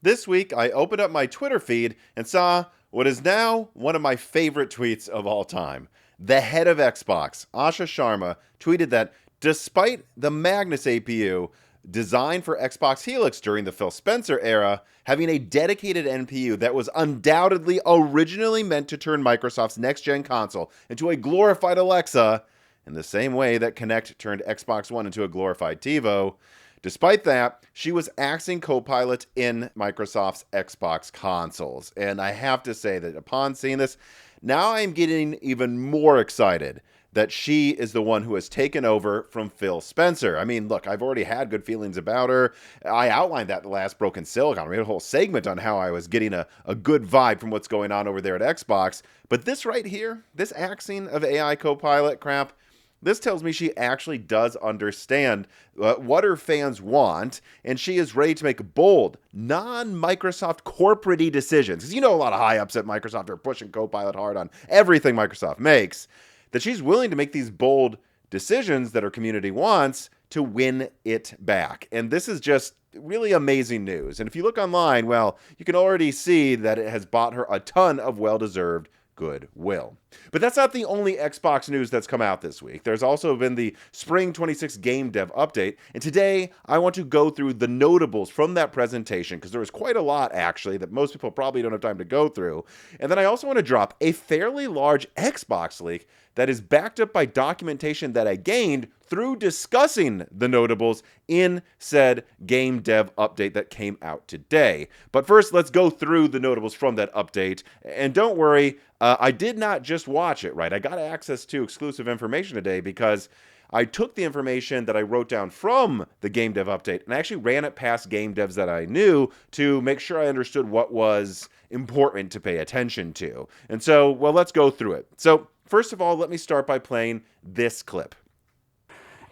This week, I opened up my Twitter feed and saw what is now one of my favorite tweets of all time. The head of Xbox, Asha Sharmer, tweeted that despite the Magnus APU designed for Xbox Helix during the Phil Spencer era, having a dedicated NPU that was undoubtedly originally meant to turn Microsoft's next-gen console into a glorified Alexa, in the same way that Kinect turned Xbox One into a glorified TiVo. Despite that, she was axing Copilot in Microsoft's Xbox consoles. And I have to say that upon seeing this, now I'm getting even more excited that she is the one who has taken over from Phil Spencer. I mean, look, I've already had good feelings about her. I outlined that in the last Broken Silicon. We had a whole segment on how I was getting a good vibe from what's going on over there at Xbox. But this right here, this axing of AI Copilot crap, this tells me she actually does understand what her fans want, and she is ready to make bold, non-Microsoft corporate-y decisions. Because you know a lot of high-ups at Microsoft are pushing Copilot hard on everything Microsoft makes, that she's willing to make these bold decisions that her community wants to win it back. And this is just really amazing news. And if you look online, well, you can already see that it has bought her a ton of well-deserved goodwill. But that's not the only Xbox news that's come out this week. There's also been the Spring 26 Game Dev Update, and today I want to go through the notables from that presentation, because there was quite a lot, actually, that most people probably don't have time to go through. And then I also want to drop a fairly large Xbox leak that is backed up by documentation that I gained through discussing the notables in said Game Dev Update that came out today. But first, let's go through the notables from that update. And don't worry, I did not just watch it, right? I got access to exclusive information today because I took the information that I wrote down from the Game Dev Update and I actually ran it past game devs that I knew to make sure I understood what was important to pay attention to. And so, well, let's go through it. So, first of all, let me start by playing this clip.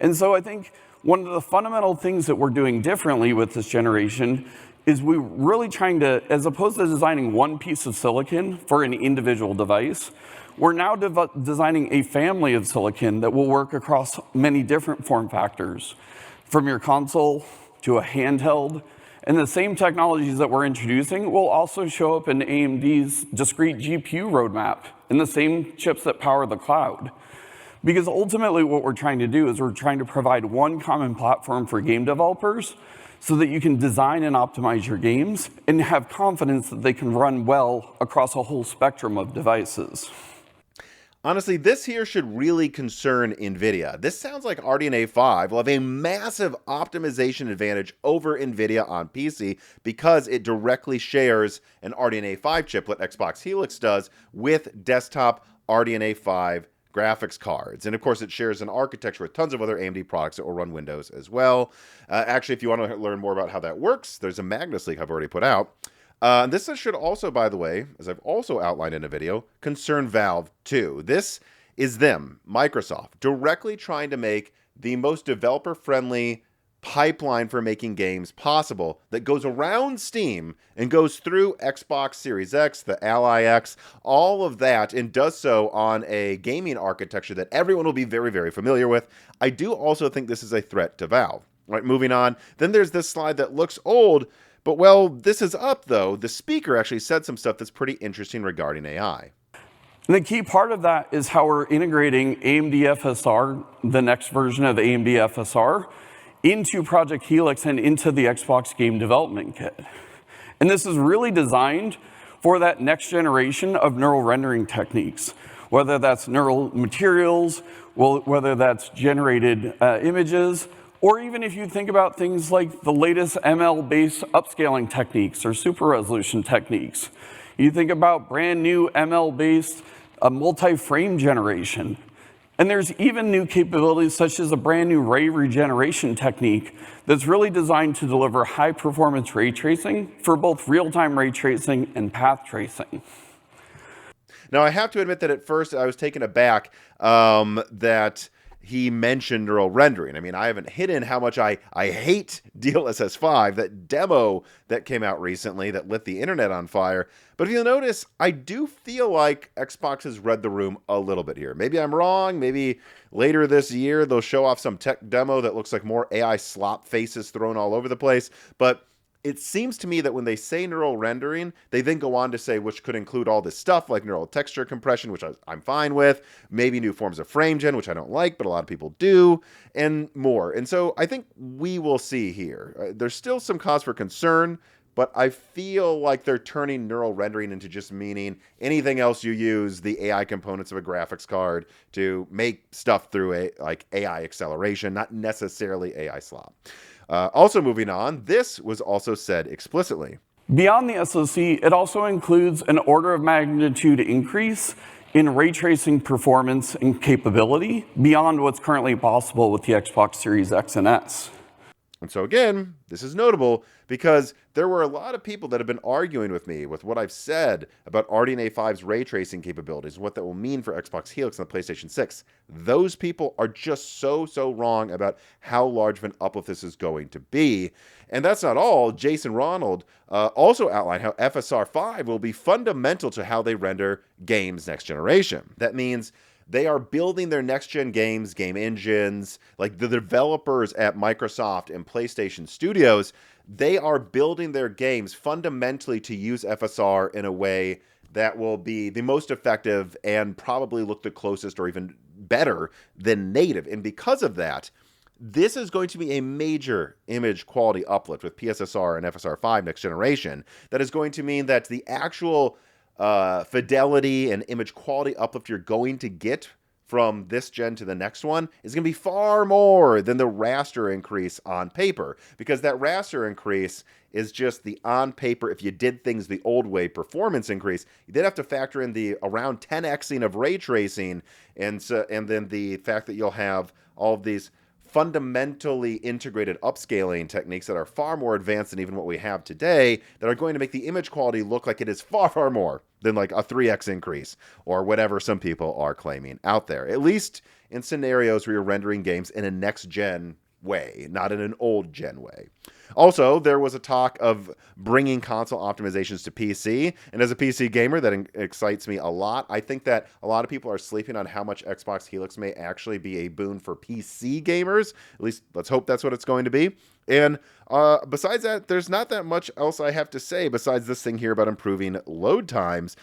And so I think one of the fundamental things that we're doing differently with this generation is we're really trying to, as opposed to designing one piece of silicon for an individual device, we're now designing a family of silicon that will work across many different form factors, from your console to a handheld. And the same technologies that we're introducing will also show up in AMD's discrete GPU roadmap and the same chips that power the cloud. Because ultimately what we're trying to do is we're trying to provide one common platform for game developers so that you can design and optimize your games and have confidence that they can run well across a whole spectrum of devices. Honestly, this here should really concern NVIDIA. This sounds like RDNA 5 will have a massive optimization advantage over NVIDIA on PC because it directly shares an RDNA 5 chiplet, Xbox Helix does, with desktop RDNA 5 graphics cards. And of course, it shares an architecture with tons of other AMD products that will run Windows as well. Actually, if you want to learn more about how that works, there's a Magnus leak I've already put out. This should also, by the way, as I've also outlined in a video, concern Valve too. This is them, Microsoft, directly trying to make the most developer-friendly pipeline for making games possible that goes around Steam and goes through Xbox Series X, the Ally X, all of that, and does so on a gaming architecture that everyone will be very, very familiar with. I do also think this is a threat to Valve. Right, moving on. Then there's this slide that looks old, but well, this is up though. The speaker actually said some stuff that's pretty interesting regarding AI. And the key part of that is how we're integrating AMD FSR, the next version of AMD FSR, into Project Helix and into the Xbox Game Development Kit. And this is really designed for that next generation of neural rendering techniques, whether that's neural materials, whether that's generated images, or even if you think about things like the latest ML-based upscaling techniques or super resolution techniques. You think about brand new ML-based multi-frame generation. And there's even new capabilities such as a brand new ray regeneration technique that's really designed to deliver high performance ray tracing for both real-time ray tracing and path tracing. Now, I have to admit that at first I was taken aback that he mentioned neural rendering. I mean, I haven't hidden how much I hate DLSS 5, that demo that came out recently that lit the internet on fire. But if you'll notice, I do feel like Xbox has read the room a little bit here. Maybe I'm wrong. Maybe later this year they'll show off some tech demo that looks like more AI slop faces thrown all over the place. But it seems to me that when they say neural rendering, they then go on to say, which could include all this stuff like neural texture compression, which I'm fine with, maybe new forms of frame gen, which I don't like, but a lot of people do, and more. And so I think we will see here. There's still some cause for concern, but I feel like they're turning neural rendering into just meaning anything else you use the AI components of a graphics card to make stuff through like AI acceleration, not necessarily AI slop. Also moving on, this was also said explicitly. Beyond the SoC, it also includes an order of magnitude increase in ray tracing performance and capability beyond what's currently possible with the Xbox Series X and S. And so again, this is notable because there were a lot of people that have been arguing with me with what I've said about RDNA 5's ray tracing capabilities and what that will mean for Xbox Helix and the PlayStation 6. Those people are just so wrong about how large of an uplift this is going to be. And that's not all. Jason Ronald also outlined how FSR 5 will be fundamental to how they render games next generation. That means they are building their next-gen games, game engines, like the developers at Microsoft and PlayStation Studios, they are building their games fundamentally to use FSR in a way that will be the most effective and probably look the closest or even better than native. And because of that, this is going to be a major image quality uplift with PSSR and FSR 5 next generation. That is going to mean that the actual fidelity and image quality uplift you're going to get from this gen to the next one is going to be far more than the raster increase on paper, because that raster increase is just the on paper, if you did things the old way, performance increase. You did have to factor in the around 10xing of ray tracing, and then the fact that you'll have all of these fundamentally integrated upscaling techniques that are far more advanced than even what we have today, that are going to make the image quality look like it is far more than like a 3x increase or whatever some people are claiming out there, at least in scenarios where you're rendering games in a next gen way, not in an old gen way. Also, there was a talk of bringing console optimizations to PC, and as a PC gamer, that excites me a lot. I think that a lot of people are sleeping on how much Xbox Helix may actually be a boon for PC gamers. At least, let's hope that's what it's going to be. And besides that, there's not that much else I have to say besides this thing here about improving load times.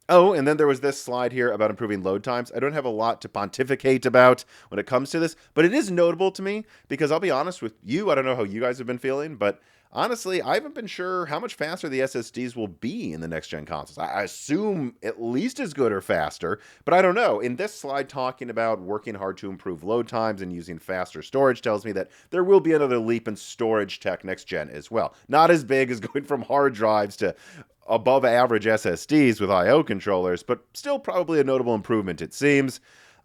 Oh, and then there was this slide here about improving load times. I don't have a lot to pontificate about when it comes to this, but it is notable to me because I'll be honest with you, I don't know how you guys have been feeling, but honestly, I haven't been sure how much faster the SSDs will be in the next-gen consoles. I assume at least as good or faster, but I don't know. In this slide talking about working hard to improve load times and using faster storage tells me that there will be another leap in storage tech next-gen as well. Not as big as going from hard drives to above average SSDs with I/O controllers, but still probably a notable improvement, it seems.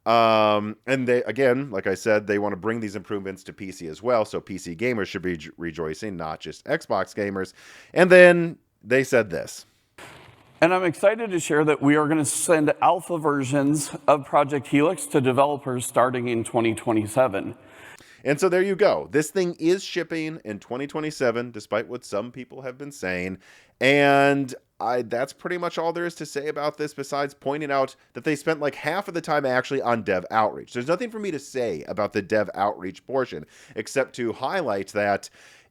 And they, again, like I said, they want to bring these improvements to PC as well, so PC gamers should be rejoicing, not just Xbox gamers. And then they said this. And I'm excited to share that we are going to send alpha versions of Project Helix to developers starting in 2027. And so there you go. This thing is shipping in 2027, despite what some people have been saying. And that's pretty much all there is to say about this, besides pointing out that they spent like half of the time actually on dev outreach. There's nothing for me to say about the dev outreach portion, except to highlight that,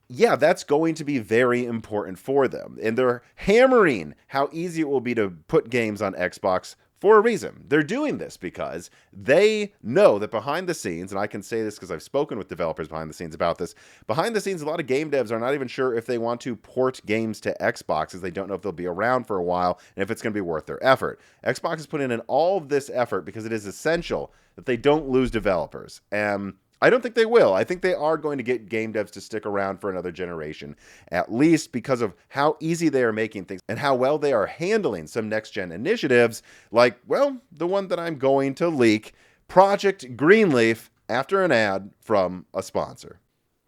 yeah, that's going to be very important for them. And they're hammering how easy it will be to put games on Xbox for a reason. They're doing this because they know that behind the scenes, and I can say this because I've spoken with developers behind the scenes about this, behind the scenes, a lot of game devs are not even sure if they want to port games to Xbox, as they don't know if they'll be around for a while and if it's going to be worth their effort. Xbox is putting in all of this effort because it is essential that they don't lose developers. And I don't think they will. I think they are going to get game devs to stick around for another generation, at least because of how easy they are making things and how well they are handling some next-gen initiatives, like, well, the one that I'm going to leak, Project Greenleaf, after an ad from a sponsor.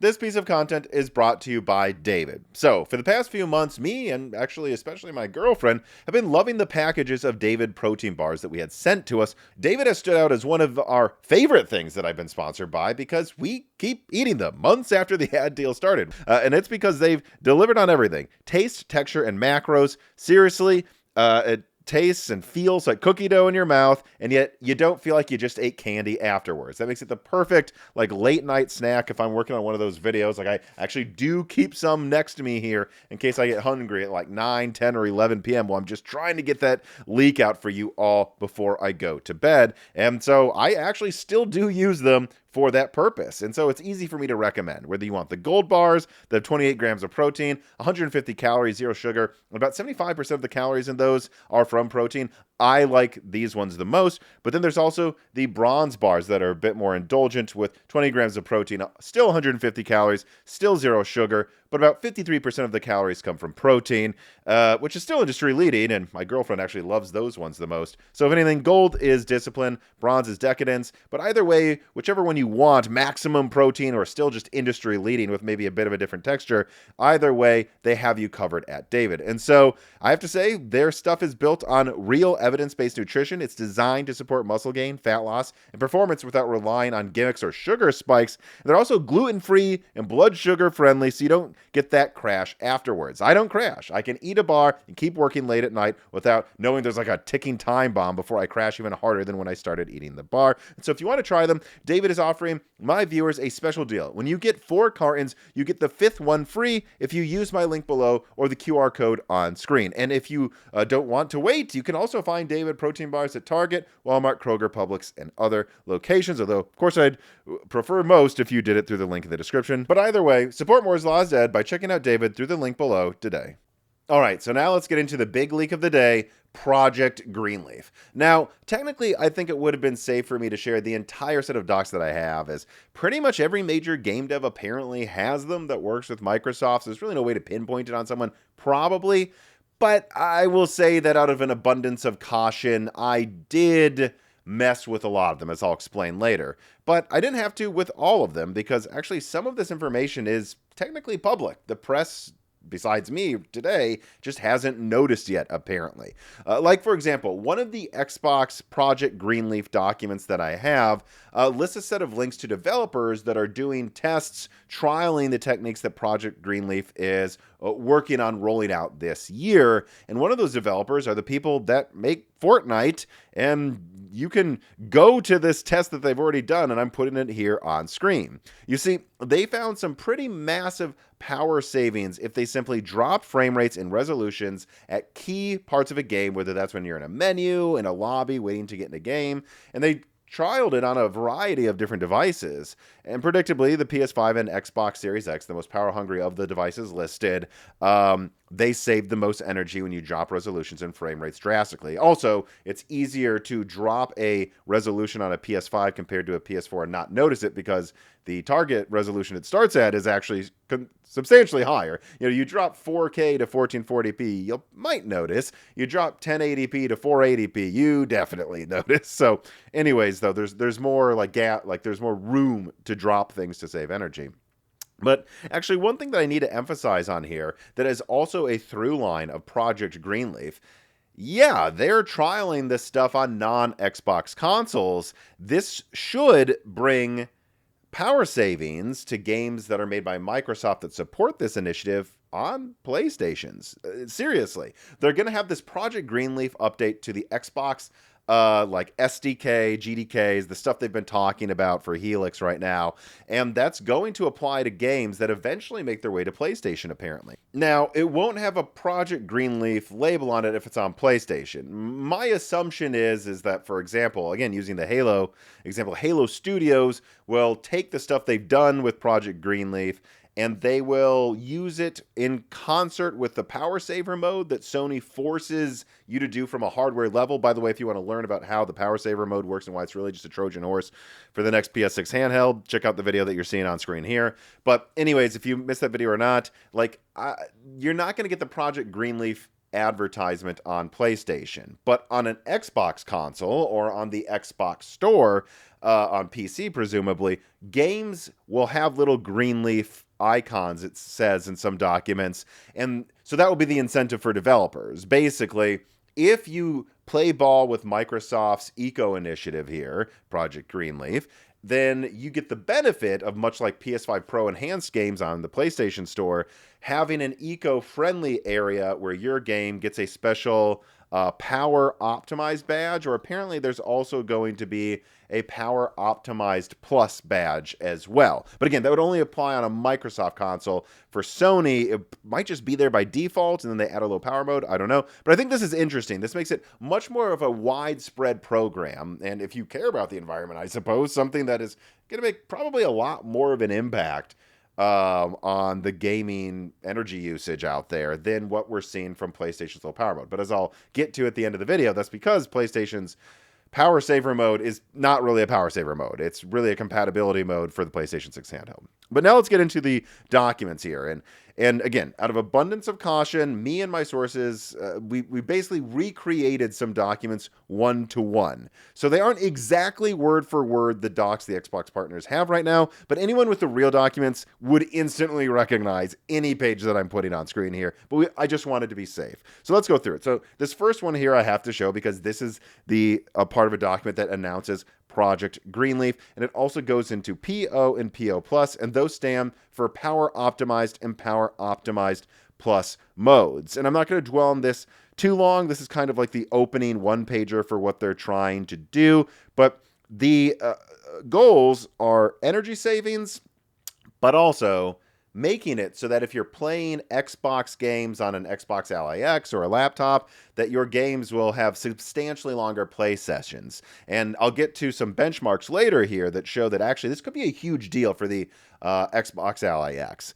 This piece of content is brought to you by David. So, for the past few months, me and actually especially my girlfriend have been loving the packages of David protein bars that we had sent to us. David has stood out as one of our favorite things that I've been sponsored by because we keep eating them months after the ad deal started. And it's because they've delivered on everything. Taste, texture, and macros. Seriously, it tastes and feels like cookie dough in your mouth, and yet you don't feel like you just ate candy afterwards. That makes it the perfect like late night snack if I'm working on one of those videos. Like I actually do keep some next to me here in case I get hungry at like 9, 10, or 11 p.m. Well, I'm just trying to get that leak out for you all before I go to bed. And so I actually still do use them for that purpose. And so it's easy for me to recommend, whether you want the gold bars that have 28 grams of protein, 150 calories, zero sugar, and about 75% of the calories in those are from protein. I like these ones the most, but then there's also the bronze bars that are a bit more indulgent with 20 grams of protein, still 150 calories, still zero sugar, but about 53% of the calories come from protein, which is still industry leading, and my girlfriend actually loves those ones the most. So if anything, gold is discipline, bronze is decadence, but either way, whichever one you want, maximum protein or still just industry leading with maybe a bit of a different texture, either way, they have you covered at David. And so I have to say, their stuff is built on real evidence-based nutrition. It's designed to support muscle gain, fat loss, and performance without relying on gimmicks or sugar spikes. They're also gluten-free and blood sugar friendly, so you don't get that crash afterwards. I don't crash. I can eat a bar and keep working late at night without knowing there's like a ticking time bomb before I crash even harder than when I started eating the bar. And so if you want to try them, David is offering my viewers a special deal. When you get 4 cartons, you get the 5th one free if you use my link below or the QR code on screen. And if you don't want to wait, you can also find David protein bars at Target, Walmart, Kroger, Publix, and other locations. Although, of course, I'd prefer most if you did it through the link in the description. But either way, support Moore's Law is Dead by checking out David through the link below today. All right, so now let's get into the big leak of the day, Project Greenleaf. Now, technically, I think it would have been safe for me to share the entire set of docs that I have, as pretty much every major game dev apparently has them that works with Microsoft, so there's really no way to pinpoint it on someone, probably. But I will say that out of an abundance of caution, I did mess with a lot of them, as I'll explain later. But I didn't have to with all of them, because actually some of this information is technically public. The press, besides me today, just hasn't noticed yet, apparently. Like, for example, one of the Xbox Project Greenleaf documents that I have lists a set of links to developers that are doing tests, trialing the techniques that Project Greenleaf is working on rolling out this year. And one of those developers are the people that make Fortnite, and you can go to this test that they've already done, and I'm putting it here on screen. You see, they found some pretty massive power savings if they simply drop frame rates and resolutions at key parts of a game, whether that's when you're in a menu, in a lobby, waiting to get in a game, and they trialed it on a variety of different devices. And predictably, the PS5 and Xbox Series X, the most power-hungry of the devices listed, they save the most energy when you drop resolutions and frame rates drastically. Also, it's easier to drop a resolution on a PS5 compared to a PS4 and not notice it, because the target resolution it starts at is actually substantially higher. You know, you drop 4K to 1440p, you might notice. You drop 1080p to 480p, you definitely notice. So, anyways, though, there's more there's more room to drop things to save energy. But actually, one thing that I need to emphasize on here that is also a through line of Project Greenleaf, yeah, they're trialing this stuff on non-Xbox consoles. This should bring power savings to games that are made by Microsoft that support this initiative on PlayStations. Seriously, they're going to have this Project Greenleaf update to the Xbox like SDK, GDKs, the stuff they've been talking about for Helix right now, and that's going to apply to games that eventually make their way to PlayStation, apparently. Now, it won't have a Project Greenleaf label on it if it's on PlayStation. My assumption is that, for example, again, using the Halo example, Halo Studios will take the stuff they've done with Project Greenleaf and they will use it in concert with the power saver mode that Sony forces you to do from a hardware level. By the way, if you want to learn about how the power saver mode works and why it's really just a Trojan horse for the next PS6 handheld, check out the video that you're seeing on screen here. But anyways, if you missed that video or not, you're not going to get the Project Greenleaf advertisement on PlayStation. But on an Xbox console or on the Xbox store, on PC presumably, games will have little green leaf icons, it says in some documents. And so that will be the incentive for developers. Basically, if you play ball with Microsoft's Eco Initiative here, Project Greenleaf, then you get the benefit of, much like PS5 Pro enhanced games on the PlayStation Store, having an eco-friendly area where your game gets a special power optimized badge, or apparently there's also going to be a power optimized plus badge as well. But again, that would only apply on a Microsoft console. For Sony, it might just be there by default, and then they add a low power mode. I don't know. But I think this is interesting. This makes it much more of a widespread program. And if you care about the environment, I suppose, something that is going to make probably a lot more of an impact on the gaming energy usage out there than what we're seeing from PlayStation's low power mode. But as I'll get to at the end of the video, that's because PlayStation's power saver mode is not really a power saver mode. It's really a compatibility mode for the PlayStation 6 handheld. But now let's get into the documents here. And again, out of abundance of caution, me and my sources, we basically recreated some documents one-to-one. So they aren't exactly word for word the docs the Xbox partners have right now, but anyone with the real documents would instantly recognize any page that I'm putting on screen here. But I just wanted to be safe. So let's go through it. So this first one here I have to show because this is a part of a document that announces Project Greenleaf, and it also goes into PO and PO Plus, and those stand for Power Optimized and Power Optimized Plus modes. And I'm not going to dwell on this too long. This is kind of like the opening one-pager for what they're trying to do, but the goals are energy savings, but also making it so that if you're playing Xbox games on an Xbox Ally X or a laptop, that your games will have substantially longer play sessions. And I'll get to some benchmarks later here that show that actually this could be a huge deal for the Xbox Ally X.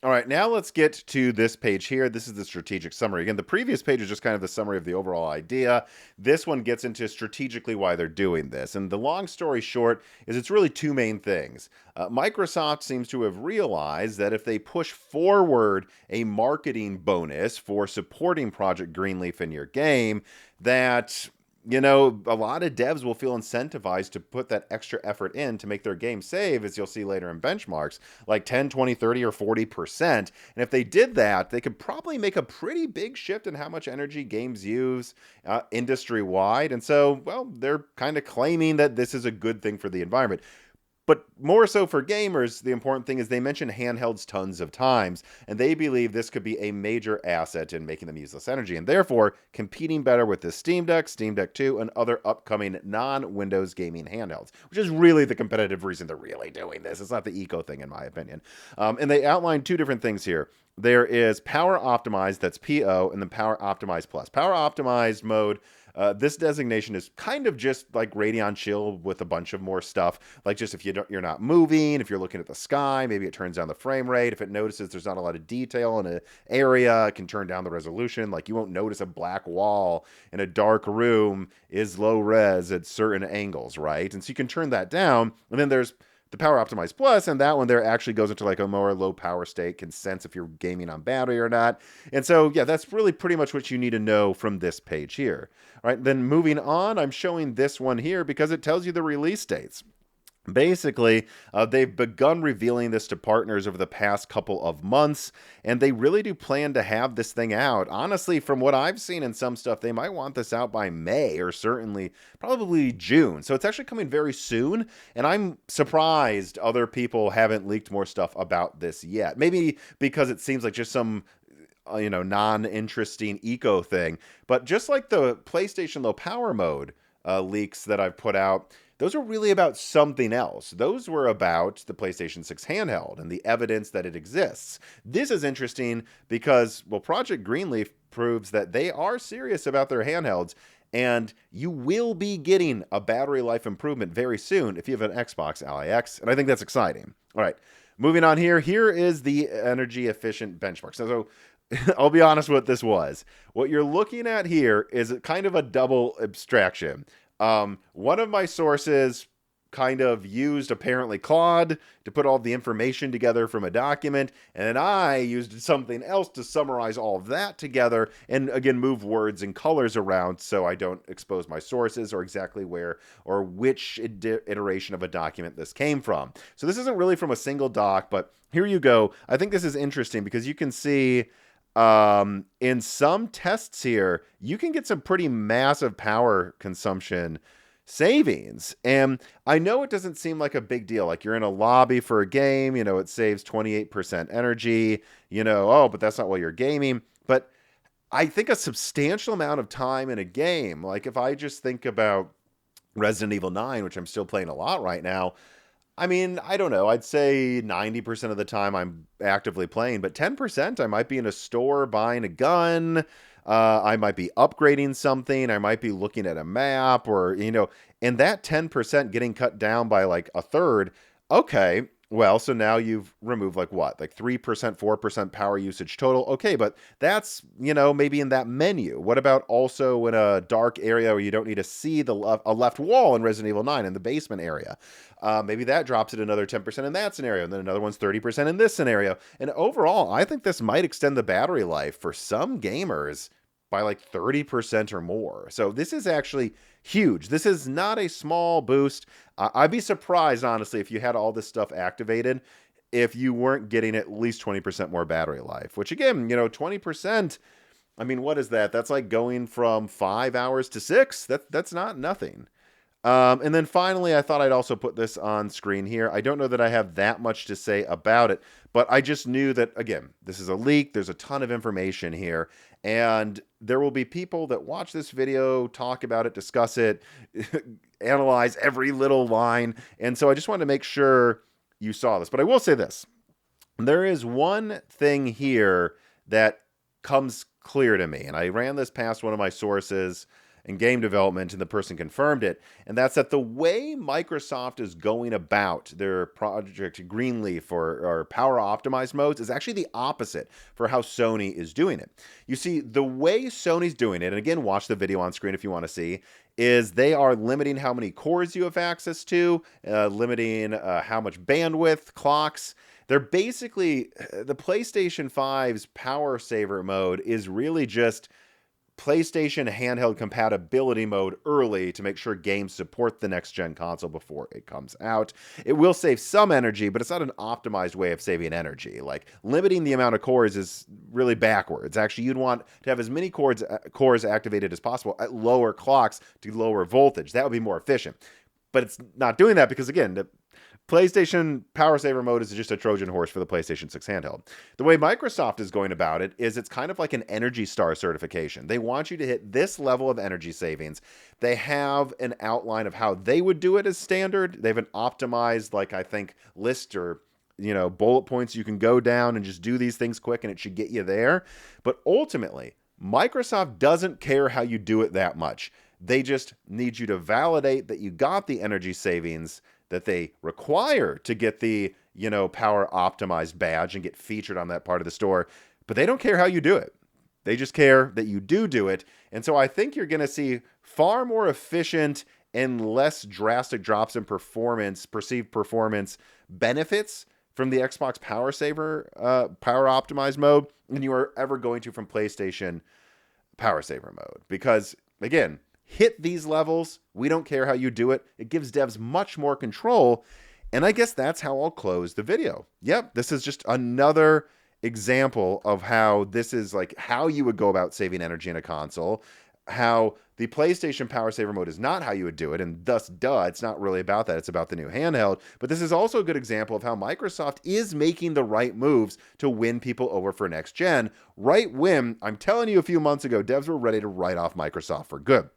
All right, now let's get to this page here. This is the strategic summary. Again, the previous page is just kind of the summary of the overall idea. This one gets into strategically why they're doing this. And the long story short is it's really two main things. Microsoft seems to have realized that if they push forward a marketing bonus for supporting Project Greenleaf in your game, that a lot of devs will feel incentivized to put that extra effort in to make their game save, as you'll see later in benchmarks, like 10, 20, 30, or 40%. And if they did that, they could probably make a pretty big shift in how much energy games use industry-wide. And so, well, they're kind of claiming that this is a good thing for the environment. But more so for gamers, the important thing is they mention handhelds tons of times, and they believe this could be a major asset in making them use less energy, and therefore competing better with the Steam Deck, Steam Deck 2, and other upcoming non-Windows gaming handhelds, which is really the competitive reason they're really doing this. It's not the eco thing, in my opinion. And they outline two different things here. There is Power Optimized, that's PO, and then Power Optimized Plus. Power Optimized mode, this designation is kind of just like Radeon Chill with a bunch of more stuff. Like just if you're not moving, if you're looking at the sky, maybe it turns down the frame rate. If it notices there's not a lot of detail in an area, it can turn down the resolution. Like you won't notice a black wall in a dark room is low res at certain angles, right? And so you can turn that down. And then there's the Power Optimized Plus, and that one there actually goes into like a more low power state, can sense if you're gaming on battery or not. And so, yeah, that's really pretty much what you need to know from this page here. All right, then moving on, I'm showing this one here because it tells you the release dates. Basically, they've begun revealing this to partners over the past couple of months, and they really do plan to have this thing out. Honestly, from what I've seen in some stuff, they might want this out by May or certainly probably June. So it's actually coming very soon, and I'm surprised other people haven't leaked more stuff about this yet. Maybe because it seems like just some non-interesting eco thing. But just like the PlayStation low power mode leaks that I've put out, those are really about something else. Those were about the PlayStation 6 handheld and the evidence that it exists. This is interesting because, well, Project Greenleaf proves that they are serious about their handhelds, and you will be getting a battery life improvement very soon if you have an Xbox Ally X, and I think that's exciting. All right, moving on here. Here is the energy efficient benchmark. So I'll be honest what this was. What you're looking at here is kind of a double abstraction. One of my sources kind of used apparently Claude to put all the information together from a document, and then I used something else to summarize all of that together and again move words and colors around so I don't expose my sources or exactly where or which iteration of a document this came from. So this isn't really from a single doc, but here you go. I think this is interesting because you can see in some tests here, you can get some pretty massive power consumption savings. And I know it doesn't seem like a big deal. Like you're in a lobby for a game, it saves 28% energy, oh, but that's not while you're gaming. But I think a substantial amount of time in a game, like if I just think about Resident Evil 9, which I'm still playing a lot right now, I mean, I don't know. I'd say 90% of the time I'm actively playing, but 10% I might be in a store buying a gun. I might be upgrading something. I might be looking at a map or, and that 10% getting cut down by like a third. Okay. Well, so now you've removed like what? Like 3%, 4% power usage total. Okay. But that's, maybe in that menu. What about also in a dark area where you don't need to see a left wall in Resident Evil 9 in the basement area? Maybe that drops it another 10% in that scenario. And then another one's 30% in this scenario. And overall, I think this might extend the battery life for some gamers by like 30% or more. So this is actually huge. This is not a small boost. I'd be surprised, honestly, if you had all this stuff activated, if you weren't getting at least 20% more battery life, which again, 20%, I mean, what is that? That's like going from 5 hours to 6. That's not nothing. And then finally, I thought I'd also put this on screen here. I don't know that I have that much to say about it, but I just knew that, again, this is a leak. There's a ton of information here, and there will be people that watch this video, talk about it, discuss it, analyze every little line. And so I just wanted to make sure you saw this. But I will say this. There is one thing here that comes clear to me, and I ran this past one of my sources in game development, and the person confirmed it, and that's that the way Microsoft is going about their Project Greenleaf or power optimized modes is actually the opposite for how Sony is doing it. You see, the way Sony's doing it, and again, watch the video on screen if you want to see, is they are limiting how many cores you have access to, limiting how much bandwidth, clocks. They're basically, the PlayStation 5's power saver mode is really just PlayStation handheld compatibility mode early to make sure games support the next-gen console before it comes out. It will save some energy, but it's not an optimized way of saving energy. Like, limiting the amount of cores is really backwards. Actually, you'd want to have as many cores activated as possible at lower clocks to lower voltage. That would be more efficient. But it's not doing that because, again, the PlayStation Power Saver mode is just a Trojan horse for the PlayStation 6 handheld. The way Microsoft is going about it is it's kind of like an Energy Star certification. They want you to hit this level of energy savings. They have an outline of how they would do it as standard. They have an optimized, like I think, list or bullet points you can go down and just do these things quick and it should get you there. But ultimately, Microsoft doesn't care how you do it that much. They just need you to validate that you got the energy savings that they require to get the, power optimized badge and get featured on that part of the store. But they don't care how you do it. They just care that you do it. And so I think you're going to see far more efficient and less drastic drops in perceived performance benefits from the Xbox Power Saver, power optimized mode than you are ever going to from PlayStation Power Saver mode. Because, again, hit these levels. We don't care how you do it. It gives devs much more control. And I guess that's how I'll close the video. Yep, this is just another example of how this is like how you would go about saving energy in a console. How the PlayStation Power Saver mode is not how you would do it. And thus, it's not really about that. It's about the new handheld. But this is also a good example of how Microsoft is making the right moves to win people over for next gen. Right when, I'm telling you, a few months ago, devs were ready to write off Microsoft for good.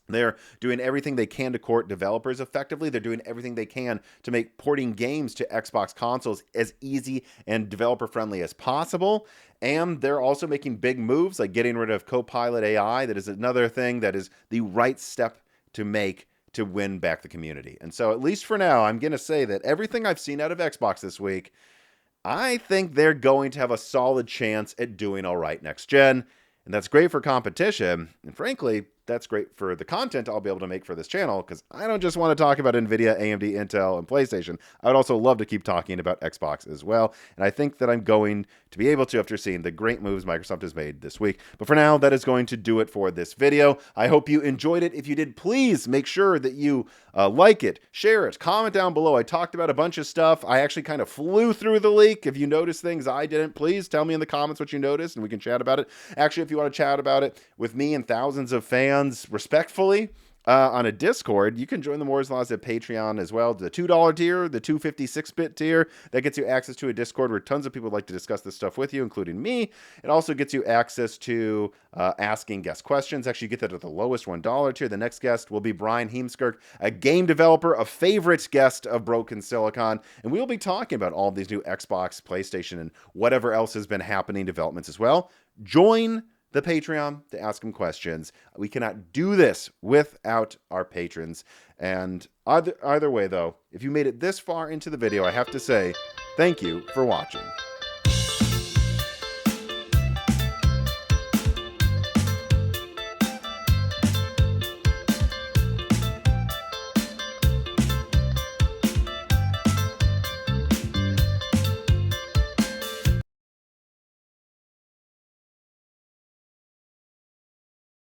They're doing everything they can to court developers effectively. They're doing everything they can to make porting games to Xbox consoles as easy and developer-friendly as possible. And they're also making big moves like getting rid of Copilot AI. That is another thing that is the right step to make to win back the community. And so at least for now, I'm going to say that everything I've seen out of Xbox this week, I think they're going to have a solid chance at doing all right next gen. And that's great for competition. And frankly, that's great for the content I'll be able to make for this channel, because I don't just want to talk about NVIDIA, AMD, Intel, and PlayStation. I would also love to keep talking about Xbox as well, and I think that I'm going to be able to after seeing the great moves Microsoft has made this week. But for now, that is going to do it for this video. I hope you enjoyed it. If you did, please make sure that you like it, share it, comment down below. I talked about a bunch of stuff. I actually kind of flew through the leak. If you noticed things I didn't, please tell me in the comments what you noticed, and we can chat about it. Actually, if you want to chat about it with me and thousands of fans respectfully, on a Discord, you can join the Moore's Laws at Patreon as well. The $2 tier, the 256-bit tier, that gets you access to a Discord where tons of people would like to discuss this stuff with you, including me. It also gets you access to asking guest questions. Actually, you get that at the lowest $1 tier. The next guest will be Brian Heemskirk, a game developer, a favorite guest of Broken Silicon, and we will be talking about all of these new Xbox, PlayStation, and whatever else has been happening developments as well. Join the Patreon to ask them questions. We cannot do this without our patrons. And either way, though, if you made it this far into the video, I have to say thank you for watching.